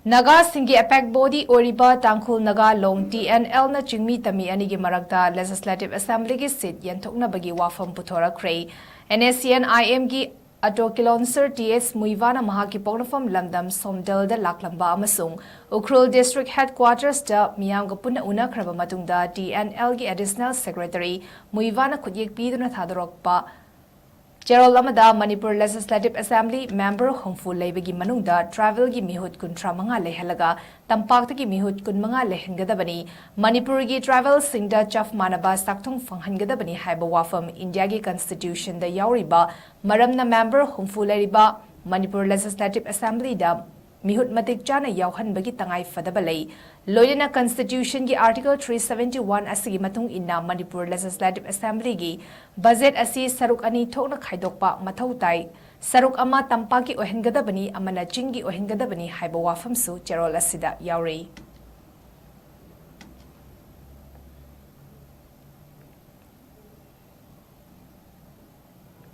Naga Singgi Appects body Oiriba Tangkhul Naga long TNL na Chingmi Tammi Anigi Marakta Legislative Assembly gi seat YENTHOKNABAGI WAFAM PUTHORAKKHRE NSCN-IM gi Ato Kilonser TS Muivana Mahaki Pognafam Lamdam Somdel da Laklamba amasung Ukhrul District Headquarters da Miyamga Puna Unakraba matungda TNL gi Additional Secretary Muivana Kudyek Piduna Thadorokpa Gerald Amada Manipur Legislative Assembly member Hongfu Leibagi Manungda travel gi mihut kuntra manga lehalaga tampakta gi mihut kun manga lehengadabani Manipur gi travel singda chaf manaba sakthong fanghangadabani haiba wafam India gi constitution da yauriba maramna member Hongfu Leiriba Manipur Legislative Assembly da mihut matik chana yauhan bagi tangai fadabalai loyana constitution gi article 371 asigi matung inna Manipur Legislative Assembly gi budget asi saruk ani thokna khaidokpa mathau tai saruk ama tampaki ohengadabani amana chingi ohengadabani haiba wafam su cherol asida yauri